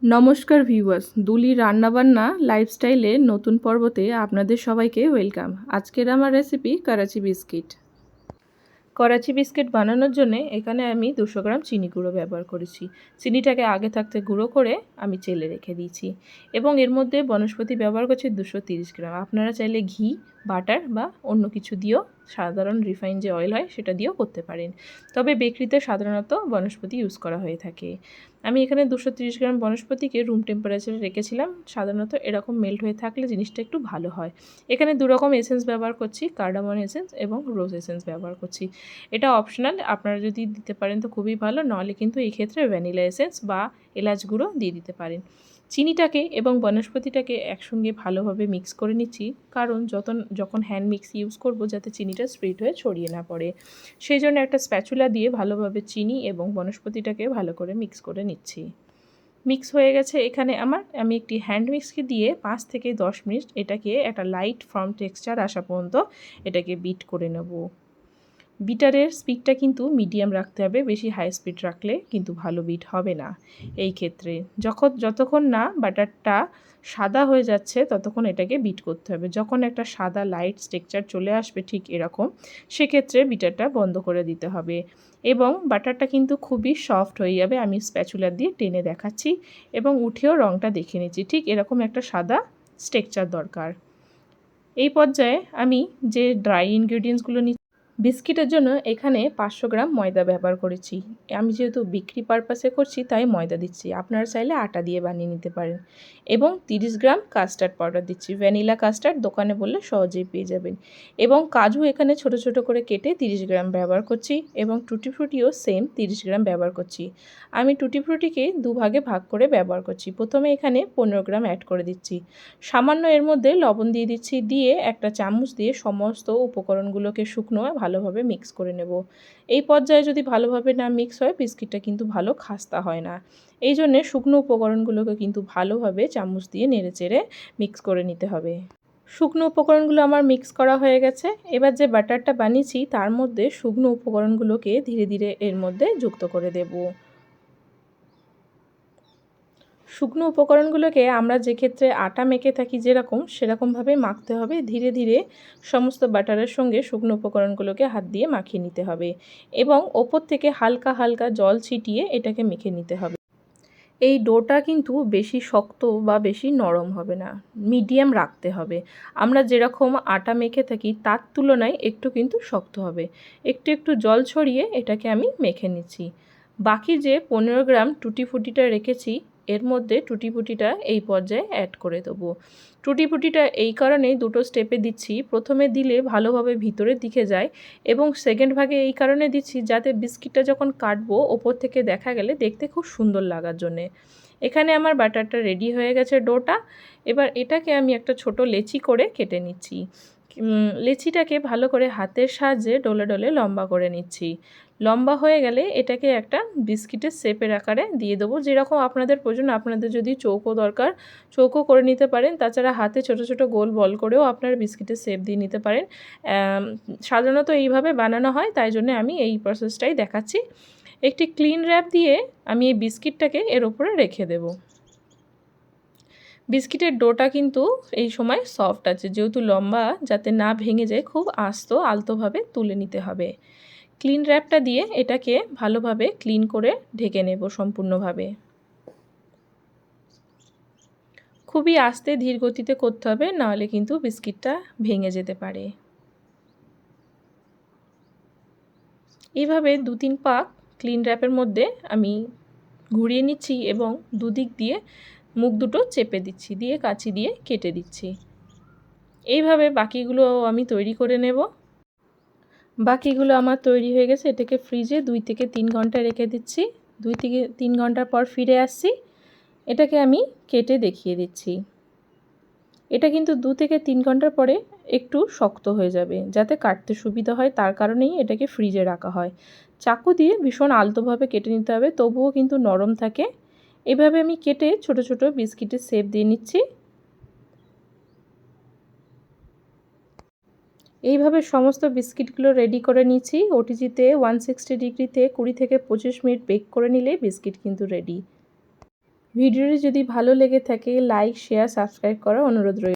নমস্কার ভিউয়ার্স, দুলি রান্নাবান্না লাইফস্টাইলে নতুন পর্বতে আপনাদের সবাইকে ওয়েলকাম। আজকের আমার recipe Karachi biscuit. Karachi biscuit বানানোর জন্য এখানে আমি 200 গ্রাম চিনি গুঁড়ো ব্যবহার করেছি। চিনিটাকে আগে থাকতে গুঁড়ো করে আমি চেলে রেখে দিয়েছি এবং এর মধ্যে বনস্পতি ব্যবহার করছি 230 গ্রাম। আপনারা চাইলে ঘি, বাটার বা অন্য কিছু দিয়েও, সাধারণ রিফাইন যে অয়েল হয় সেটা দিয়েও করতে পারেন, তবে বেকরিতে সাধারণত বনস্পতি ইউজ করা হয়ে থাকে। আমি এখানে 230 গ্রাম বনস্পতিকে রুম টেম্পারেচারে রেখেছিলাম। সাধারণত এরকম মেল্ট হয়ে থাকলে জিনিসটা একটু ভালো হয়। এখানে 2 রকম এসেন্স ব্যবহার করছি, কার্ডামন এসেন্স এবং রোজ এসেন্স ব্যবহার করছি। এটা অপশনাল, আপনারা যদি দিতে পারেন তো খুবই ভালো, নাহলে কিন্তু এই ক্ষেত্রে ভ্যানিলা এসেন্স বা এলাচ গুঁড়ো দিয়ে দিতে পারেন। চিনিটাকে এবং বনস্পতিটাকে একসঙ্গে ভালোভাবে মিক্স করে নিচ্ছি, কারণ যখন হ্যান্ড মিক্স ইউজ করব যাতে চিনিটা স্প্রেড হয়ে ছড়িয়ে না পড়ে, সেই জন্য একটা স্প্যাচুলা দিয়ে ভালোভাবে চিনি এবং বনস্পতিটাকে ভালো করে মিক্স করে নিচ্ছি। মিক্স হয়ে গেছে এখানে আমি একটি হ্যান্ড মিক্সকে দিয়ে 5 থেকে 10 মিনিট এটাকে একটা লাইট ফার্ম টেক্সচার আসা পর্যন্ত এটাকে বিট করে নেব। বিটারের স্পিডটা কিন্তু মিডিয়াম রাখতে হবে, বেশি হাই স্পিড রাখলে কিন্তু ভালো বিট হবে না। এই ক্ষেত্রে যতক্ষণ না বাটারটা সাদা হয়ে যাচ্ছে ততক্ষণ এটাকে বিট করতে হবে। যখন একটা সাদা লাইট টেক্সচার চলে আসবে ঠিক এরকম, সেক্ষেত্রে বিটারটা বন্ধ করে দিতে হবে এবং বাটারটা কিন্তু খুবই সফট হয়ে যাবে। আমি স্প্যাচুলার দিয়ে টেনে দেখাচ্ছি এবং উঠেও রঙটা দেখে নিচ্ছি। ঠিক এরকম একটা সাদা টেক্সচার দরকার। এই পর্যায়ে আমি যে ড্রাই ইনগ্রেডিয়েন্টসগুলো বিস্কিটের জন্য এখানে 500 গ্রাম ময়দা ব্যবহার করেছি। আমি যেহেতু বিক্রি পারপাসে করছি তাই ময়দা দিচ্ছি, আপনারা চাইলে আটা দিয়ে বানিয়ে নিতে পারেন। এবং 30 গ্রাম কাস্টার্ড পাউডার দিচ্ছি, ভ্যানিলা কাস্টার্ড দোকানে বললে সহজেই পেয়ে যাবেন। এবং কাজু এখানে ছোট ছোট করে কেটে 30 গ্রাম ব্যবহার করছি এবং টুটি ফ্রুটিও সেম 30 গ্রাম ব্যবহার করছি। আমি টুটি ফ্রুটিকে দুভাগে ভাগ করে ব্যবহার করছি। প্রথমে এখানে 15 গ্রাম অ্যাড করে দিচ্ছি, সামান্য এর মধ্যে লবণ দিয়ে দিচ্ছি, দিয়ে একটা চামচ দিয়ে সমস্ত উপকরণগুলোকে শুকনো ভালোভাবে মিক্স করে নেব। এই পর্যায়ে যদি ভালোভাবে না মিক্স হয় বিস্কিটটা কিন্তু ভালো খাস্তা হয় না। এই জন্যে শুকনো উপকরণগুলোকে কিন্তু ভালোভাবে চামচ দিয়ে নেড়েচেড়ে মিক্স করে নিতে হবে। শুকনো উপকরণগুলো আমার মিক্স করা হয়ে গেছে। এবার যে বাটারটা বানিয়েছি তার মধ্যে শুকনো উপকরণগুলোকে ধীরে ধীরে এর মধ্যে যুক্ত করে দেব। শুকনো উপকরণগুলোকে আমরা যে ক্ষেত্রে আটা মেখে থাকি সেরকমভাবে মাখতে হবে। ধীরে ধীরে সমস্ত বাটারের সঙ্গে শুকনো উপকরণগুলোকে হাত দিয়ে মাখিয়ে নিতে হবে এবং ওপর থেকে হালকা হালকা জল ছিটিয়ে এটাকে মেখে নিতে হবে। এই ডোটা কিন্তু বেশি শক্ত বা বেশি নরম হবে না, মিডিয়াম রাখতে হবে। আমরা যেরকম আটা মেখে থাকি তার তুলনায় একটু কিন্তু শক্ত হবে। একটু একটু জল ছড়িয়ে এটাকে আমি মেখে নিচ্ছি। বাকি যে 15 গ্রাম টুটি ফুটিটা রেখেছি এর মধ্যে টুটি ফুটিটা এই পর্যায়ে অ্যাড করে দেবো। টুটি ফুটিটা এই কারণেই দুটো স্টেপে দিচ্ছি, প্রথমে দিলে ভালোভাবে ভিতরের দিকে যায় এবং সেকেন্ড ভাগে এই কারণে দিচ্ছি যাতে বিস্কিটটা যখন কাটবো ওপর থেকে দেখা গেলে দেখতে খুব সুন্দর লাগার জন্যে। এখানে আমার বাটারটা রেডি হয়ে গেছে ডোটা। এবার এটাকে আমি একটা ছোট লেচি করে কেটে নিচ্ছি। লেচিটাকে ভালো করে হাতের সাহায্যে ডলে ডলে লম্বা করে নিচ্ছি। লম্বা হয়ে গেলে এটাকে একটা বিস্কিটের শেপের আকারে দিয়ে দেবো, যেরকম আপনাদের প্রয়োজন। আপনাদের যদি চৌকো দরকার চৌকো করে নিতে পারেন, তাছাড়া হাতে ছোট ছোট গোল বল করেও আপনারা বিস্কিটের শেপ দিয়ে নিতে পারেন। সাধারণত এইভাবে বানানো হয়, তাই জন্য আমি এই প্রসেসটাই দেখাচ্ছি। একটি ক্লিন র্যাপ দিয়ে আমি এই বিস্কিটটাকে এর ওপরে রেখে দেব। বিস্কিটের ডোটা কিন্তু এই সময় সফট আছে, যেহেতু লম্বা, যাতে না ভেঙে যায় খুব আলতোভাবে তুলে নিতে হবে। ক্লিন র্যাপটা দিয়ে এটাকে ভালোভাবে ক্লিন করে ঢেকে নেব সম্পূর্ণভাবে। খুবই আস্তে ধীর গতিতে করতে হবে, নাহলে কিন্তু বিস্কিটটা ভেঙে যেতে পারে। এইভাবে 2-3 পাক ক্লিন র্যাপের মধ্যে আমি ঘুরিয়ে নিচ্ছি এবং দুদিক দিয়ে মুখ দুটো চেপে দিচ্ছি, দিয়ে কাঁচি দিয়ে কেটে দিচ্ছি। এইভাবে বাকিগুলো আমি তৈরি করে নেব। বাকিগুলো আমার তৈরি হয়ে গেছে। এটাকে ফ্রিজে 2 থেকে 3 ঘন্টা রেখে দিচ্ছি। 2 থেকে 3 ঘন্টার পর ফিরে আসছি, এটাকে আমি কেটে দেখিয়ে দিচ্ছি। এটা কিন্তু 2 থেকে 3 ঘন্টার পরে একটু শক্ত হয়ে যাবে, যাতে কাটতে সুবিধা হয় তার কারণেই এটাকে ফ্রিজে রাখা হয়। চাকু দিয়ে ভীষণ আলতোভাবে কেটে নিতে হবে, তবুও কিন্তু নরম থাকে। এভাবে আমি কেটে ছোট ছোট বিস্কিটের শেপ দিয়ে নিচ্ছি। এইভাবে সমস্ত বিস্কিটগুলো রেডি করে নিচ্ছি। ওটিজিতে 160 ডিগ্রিতে 20 থেকে 25 মিনিট বেক করে নিলেই বিস্কিট কিন্তু রেডি। ভিডিওটি যদি ভালো লেগে থাকে লাইক শেয়ার সাবস্ক্রাইব করার অনুরোধ রইল।